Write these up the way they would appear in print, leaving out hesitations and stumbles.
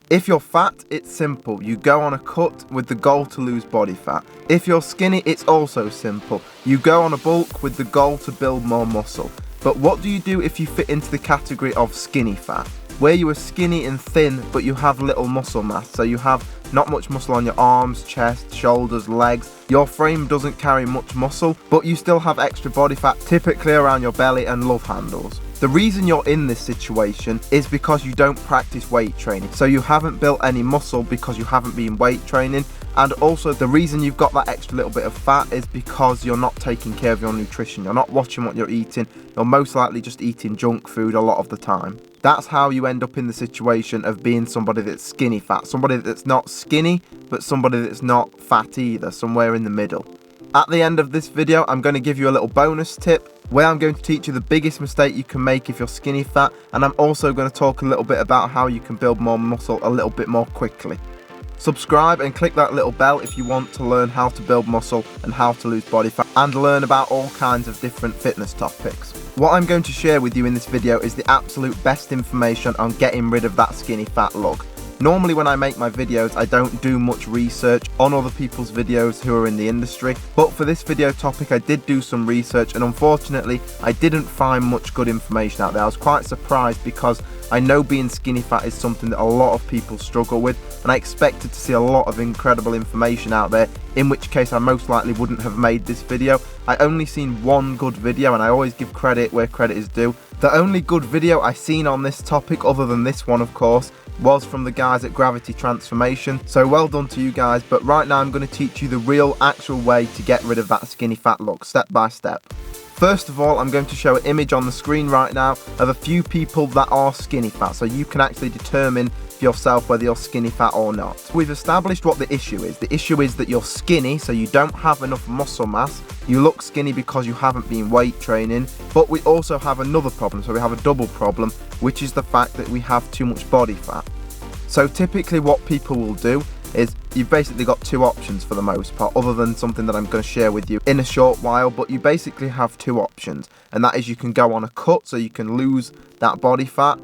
If you're fat, it's simple. You go on a cut with the goal to lose body fat. If you're skinny, it's also simple. You go on a bulk with the goal to build more muscle. But what do you do if you fit into the category of skinny fat? Where you are skinny and thin, but you have little muscle mass. So you have not much muscle on your arms, chest, shoulders, legs. Your frame doesn't carry much muscle, but you still have extra body fat, typically around your belly and love handles. The reason you're in this situation is because you don't practice weight training. So you haven't built any muscle because you haven't been weight training. And also the reason you've got that extra little bit of fat is because you're not taking care of your nutrition. You're not watching what you're eating. You're most likely just eating junk food a lot of the time. That's how you end up in the situation of being somebody that's skinny fat. Somebody that's not skinny, but somebody that's not fat either, somewhere in the middle. At the end of this video, I'm going to give you a little bonus tip where I'm going to teach you the biggest mistake you can make if you're skinny fat, and I'm also going to talk a little bit about how you can build more muscle a little bit more quickly. Subscribe and click that little bell if you want to learn how to build muscle and how to lose body fat and learn about all kinds of different fitness topics. What I'm going to share with you in this video is the absolute best information on getting rid of that skinny fat look. Normally when I make my videos, I don't do much research on other people's videos who are in the industry, but for this video topic I did do some research, and unfortunately I didn't find much good information out there. I was quite surprised because I know being skinny fat is something that a lot of people struggle with, and I expected to see a lot of incredible information out there, in which case I most likely wouldn't have made this video. I only seen one good video, and I always give credit where credit is due. The only good video I seen on this topic, other than this one of course, was from the guys at Gravity Transformation, so well done to you guys. But right now I'm going to teach you the real actual way to get rid of that skinny fat look, step by step. First of all, I'm going to show an image on the screen right now of a few people that are skinny fat, so you can actually determine for yourself whether you're skinny fat or not. We've established what the issue is. The issue is that you're skinny, so you don't have enough muscle mass. You look skinny because you haven't been weight training, but we also have another problem, so we have a double problem, which is the fact that we have too much body fat. So typically what people will do is, you've basically got two options for the most part, other than something that I'm going to share with you in a short while, but you basically have two options, and that is you can go on a cut so you can lose that body fat,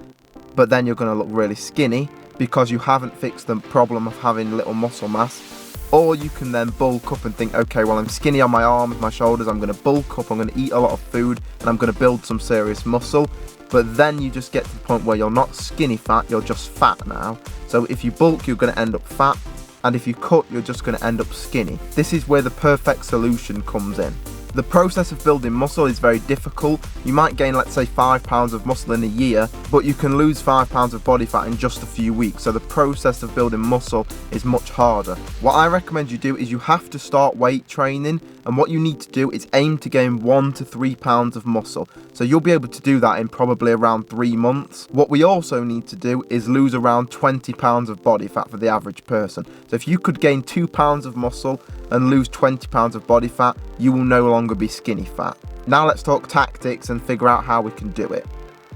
but then you're going to look really skinny because you haven't fixed the problem of having little muscle mass. Or you can then bulk up and think, okay, well I'm skinny on my arms, my shoulders, I'm going to bulk up, I'm going to eat a lot of food, and I'm going to build some serious muscle. But then you just get to the point where you're not skinny fat, you're just fat now. So if you bulk, you're going to end up fat, and if you cut, you're just going to end up skinny. This is where the perfect solution comes in. The process of building muscle is very difficult. You might gain, let's say, 5 pounds of muscle in a year, but you can lose 5 pounds of body fat in just a few weeks. So the process of building muscle is much harder. What I recommend you do is you have to start weight training, and what you need to do is aim to gain 1 to 3 pounds of muscle. So you'll be able to do that in probably around 3 months. What we also need to do is lose around 20 pounds of body fat for the average person. So if you could gain 2 pounds of muscle and lose 20 pounds of body fat, you will no longer be skinny fat. Now let's talk tactics and figure out how we can do it.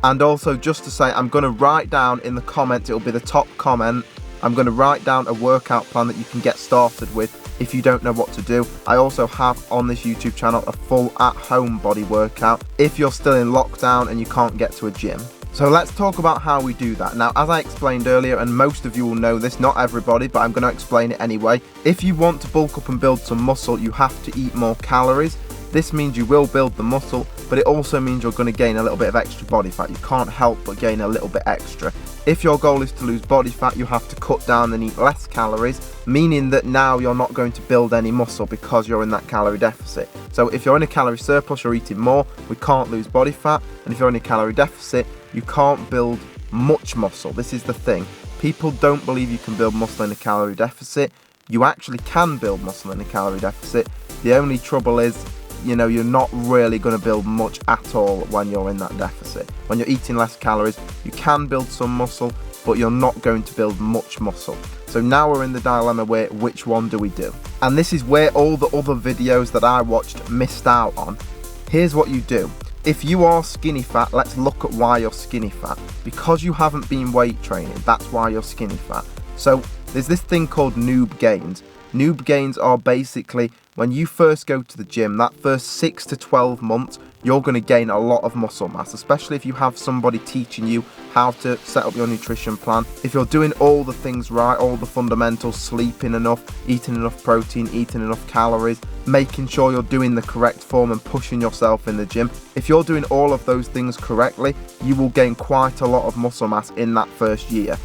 And also, just to say, I'm going to write down in the comments, it'll be the top comment, I'm going to write down a workout plan that you can get started with if you don't know what to do. I also have on this YouTube channel a full at-home body workout if you're still in lockdown and you can't get to a gym. So let's talk about how we do that. Now, as I explained earlier, and most of you will know this, not everybody, but I'm going to explain it anyway. If you want to bulk up and build some muscle, you have to eat more calories. This means you will build the muscle, but it also means you're going to gain a little bit of extra body fat. You can't help but gain a little bit extra. If your goal is to lose body fat, you have to cut down and eat less calories, meaning that now you're not going to build any muscle because you're in that calorie deficit. So if you're in a calorie surplus, you're eating more, we can't lose body fat. And if you're in a calorie deficit, you can't build much muscle. This is the thing. People don't believe you can build muscle in a calorie deficit. You actually can build muscle in a calorie deficit. The only trouble is, you're not really going to build much at all when you're in that deficit. When you're eating less calories, you can build some muscle, but you're not going to build much muscle. So now we're in the dilemma where, which one do we do? And this is where all the other videos that I watched missed out on. Here's what you do. If you are skinny fat, let's look at why you're skinny fat. Because you haven't been weight training, that's why you're skinny fat. So there's this thing called Noob Gains. Noob gains are basically when you first go to the gym, that first 6 to 12 months, you're going to gain a lot of muscle mass, especially if you have somebody teaching you how to set up your nutrition plan. If you're doing all the things right, all the fundamentals, sleeping enough, eating enough protein, eating enough calories, making sure you're doing the correct form and pushing yourself in the gym. If you're doing all of those things correctly, you will gain quite a lot of muscle mass in that first year.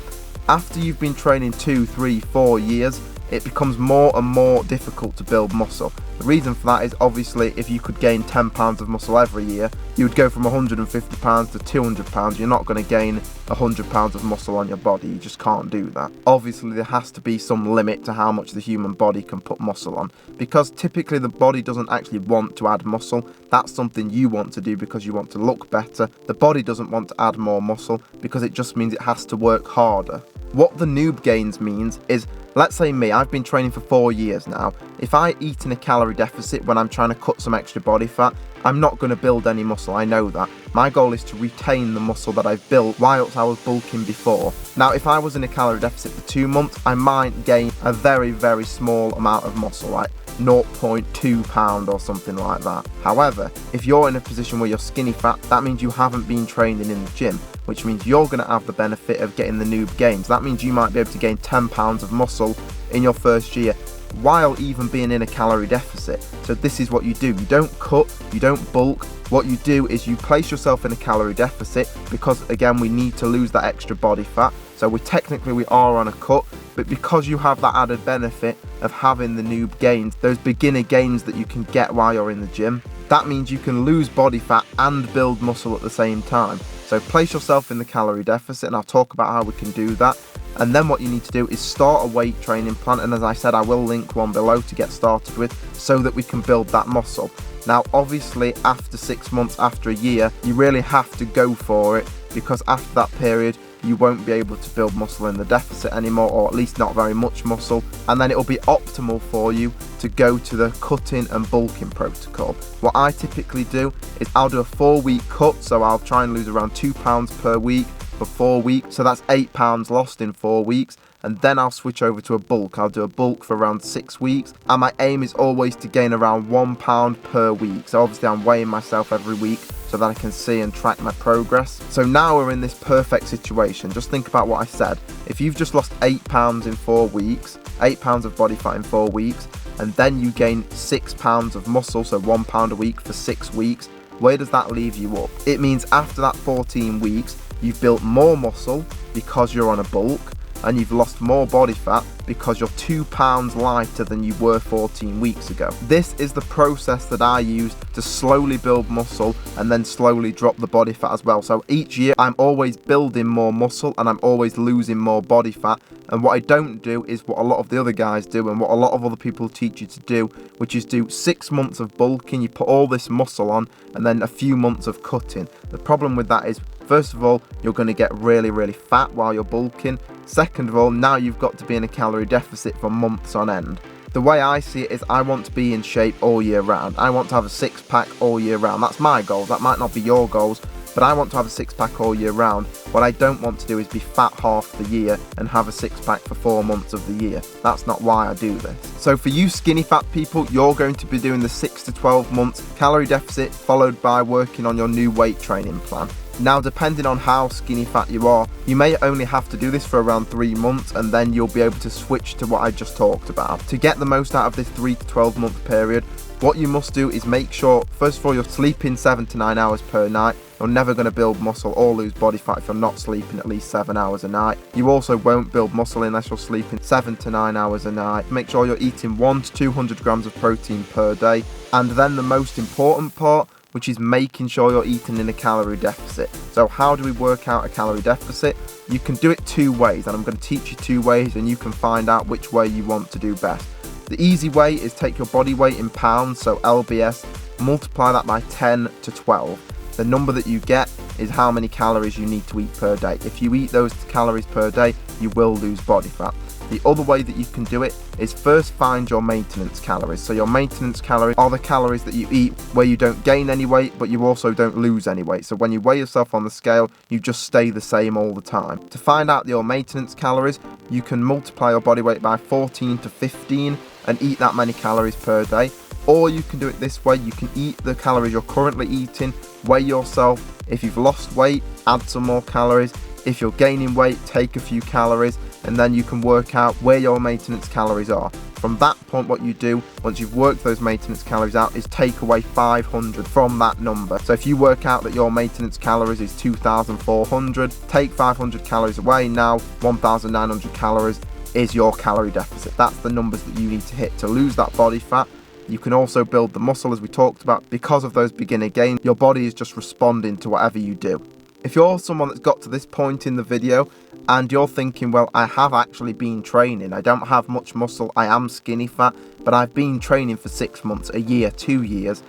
After you've been training 2, 3, 4 years, it becomes more and more difficult to build muscle. The reason for that is obviously if you could gain 10 pounds of muscle every year, you would go from 150 pounds to 200 pounds. You're not going to gain 100 pounds of muscle on your body. You just can't do that. Obviously, there has to be some limit to how much the human body can put muscle on, because typically the body doesn't actually want to add muscle. That's something you want to do because you want to look better. The body doesn't want to add more muscle because it just means it has to work harder. What the Noob Gains means is, let's say me, I've been training for 4 years now. If I eat in a calorie deficit when I'm trying to cut some extra body fat, I'm not going to build any muscle, I know that. My goal is to retain the muscle that I've built whilst I was bulking before. Now, if I was in a calorie deficit for 2 months, I might gain a very, very small amount of muscle, like 0.2 pound or something like that. However, if you're in a position where you're skinny fat, that means you haven't been training in the gym, which means you're going to have the benefit of getting the Noob Gains. That means you might be able to gain 10 pounds of muscle in your first year while even being in a calorie deficit. So this is what you do. You don't cut, you don't bulk. What you do is you place yourself in a calorie deficit because, again, we need to lose that extra body fat. So we are on a cut, but because you have that added benefit of having the Noob Gains, those beginner gains that you can get while you're in the gym, that means you can lose body fat and build muscle at the same time. So place yourself in the calorie deficit, and I'll talk about how we can do that. And then what you need to do is start a weight training plan, and as I said, I will link one below to get started with so that we can build that muscle. Now, obviously, after 6 months, after a year, you really have to go for it, because after that period, you won't be able to build muscle in the deficit anymore, or at least not very much muscle, and then it'll be optimal for you to go to the cutting and bulking protocol. What I typically do is I'll do a 4-week cut, so I'll try and lose around 2 pounds per week for 4 weeks, so that's 8 pounds lost in 4 weeks, and then I'll switch over to a bulk. I'll do a bulk for around 6 weeks, and my aim is always to gain around 1 pound per week. So obviously I'm weighing myself every week so that I can see and track my progress. So now we're in this perfect situation. Just think about what I said. If you've just lost 8 pounds in 4 weeks, 8 pounds of body fat in 4 weeks, and then you gain 6 pounds of muscle, so 1 pound a week for 6 weeks, where does that leave you up? It means after that 14 weeks, you've built more muscle because you're on a bulk, and you've lost more body fat because you're 2 pounds lighter than you were 14 weeks ago. This is the process that I use to slowly build muscle and then slowly drop the body fat as well. So each year I'm always building more muscle and I'm always losing more body fat. And what I don't do is what a lot of the other guys do and what a lot of other people teach you to do, which is do 6 months of bulking, you put all this muscle on, and then a few months of cutting. The problem with that is, first of all, you're going to get really, really fat while you're bulking. Second of all, now you've got to be in a calorie deficit for months on end. The way I see it is I want to be in shape all year round. I want to have a 6-pack all year round. That's my goals. That might not be your goals, but I want to have a 6-pack all year round. What I don't want to do is be fat half the year and have a 6-pack for 4 months of the year. That's not why I do this. So for you skinny fat people, you're going to be doing the 6 to 12 months calorie deficit followed by working on your new weight training plan. Now, depending on how skinny fat you are, you may only have to do this for around 3 months and then you'll be able to switch to what I just talked about. To get the most out of this 3 to 12 month period, what you must do is make sure, first of all, you're sleeping 7 to 9 hours per night. You're never going to build muscle or lose body fat if you're not sleeping at least 7 hours a night. You also won't build muscle unless you're sleeping 7 to 9 hours a night. Make sure you're eating 1 to 200 grams of protein per day. And then the most important part, which is making sure you're eating in a calorie deficit. So how do we work out a calorie deficit? You can do it 2 ways, and I'm going to teach you 2 ways and you can find out which way you want to do best. The easy way is take your body weight in pounds, so LBS, multiply that by 10 to 12. The number that you get is how many calories you need to eat per day. If you eat those calories per day, you will lose body fat. The other way that you can do it is first find your maintenance calories. So your maintenance calories are the calories that you eat where you don't gain any weight, but you also don't lose any weight. So when you weigh yourself on the scale, you just stay the same all the time. To find out your maintenance calories, you can multiply your body weight by 14 to 15. and eat that many calories per day. Or you can do it this way: you can eat the calories you're currently eating, weigh yourself. If you've lost weight, add some more calories. If you're gaining weight, take a few calories, and then you can work out where your maintenance calories are. From that point, what you do once you've worked those maintenance calories out is take away 500 from that number. So if you work out that your maintenance calories is 2,400, take 500 calories away. Now 1,900 calories is your calorie deficit. That's the numbers that you need to hit to lose that body fat. You can also build the muscle, as we talked about. Because of those beginner gains, your body is just responding to whatever you do. If you're someone that's got to this point in the video and you're thinking, well, I have actually been training, I don't have much muscle, I am skinny fat, but I've been training for 6 months, a year, 2 years,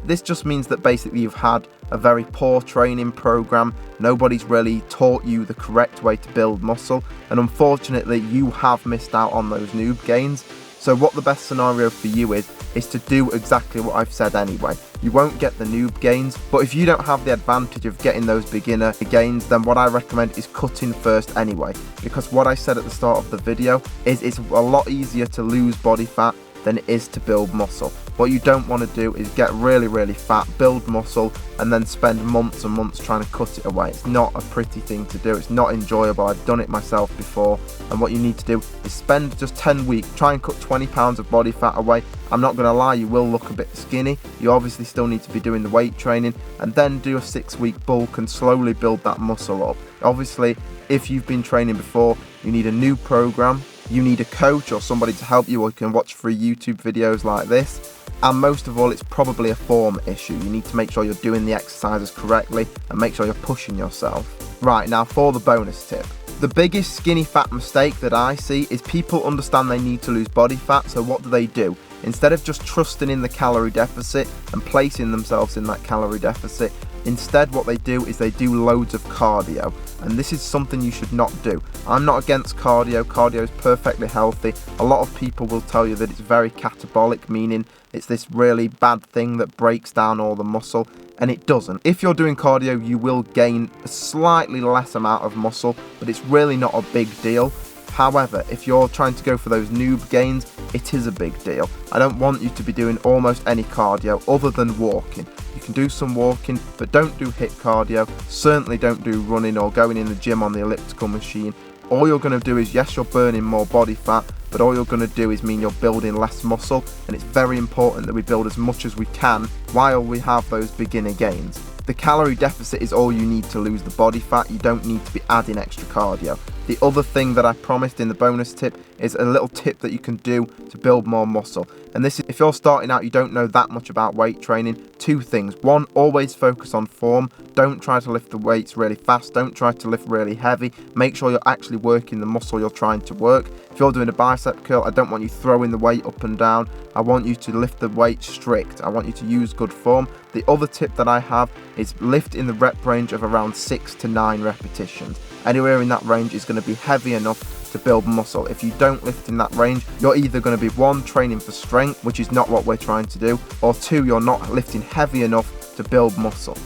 this just means that basically you've had a very poor training program. Nobody's really taught you the correct way to build muscle, and unfortunately you have missed out on those noob gains. So what the best scenario for you is to do exactly what I've said anyway. You won't get the noob gains, but if you don't have the advantage of getting those beginner gains, then what I recommend is cutting first anyway. Because what I said at the start of the video is it's a lot easier to lose body fat than it is to build muscle. What you don't want to do is get really fat, build muscle, and then spend months and months trying to cut it away. It's not a pretty thing to do. It's not enjoyable. I've done it myself before. And what you need to do is spend just 10 weeks, try and cut 20 pounds of body fat away. I'm not going to lie, you will look a bit skinny. You obviously still need to be doing the weight training, and then do a 6-week bulk and slowly build that muscle up. Obviously, if you've been training before, you need a new program. You need a coach or somebody to help you, or you can watch free YouTube videos like this. And most of all, it's probably a form issue. You need to make sure you're doing the exercises correctly and make sure you're pushing yourself. Right, now for the bonus tip. The biggest skinny fat mistake that I see is people understand they need to lose body fat, so what do? Instead of just trusting in the calorie deficit and placing themselves in that calorie deficit, instead what they do is they do loads of cardio, and this is something you should not do. I'm not against cardio. Cardio is perfectly healthy. A lot of people will tell you that it's very catabolic, meaning it's this really bad thing that breaks down all the muscle, and it doesn't. If you're doing cardio, you will gain a slightly less amount of muscle, but it's really not a big deal. However, if you're trying to go for those noob gains, it is a big deal. I don't want you to be doing almost any cardio other than walking. You can do some walking, but don't do HIIT cardio. Certainly don't do running or going in the gym on the elliptical machine. All you're going to do is, yes, you're burning more body fat, but all you're going to do is mean you're building less muscle, and it's very important that we build as much as we can while we have those beginner gains. The calorie deficit is all you need to lose the body fat. You don't need to be adding extra cardio. The other thing that I promised in the bonus tip is a little tip that you can do to build more muscle. And this is, if you're starting out, you don't know that much about weight training, 2 things. 1, always focus on form. Don't try to lift the weights really fast. Don't try to lift really heavy. Make sure you're actually working the muscle you're trying to work. If you're doing a bicep curl, I don't want you throwing the weight up and down. I want you to lift the weight strict. I want you to use good form. The other tip that I have is lift in the rep range of around 6 to 9 repetitions. Anywhere in that range is going to be heavy enough to build muscle. If you don't lift in that range, you're either going to be 1, training for strength, which is not what we're trying to do, or 2, you're not lifting heavy enough to build muscle.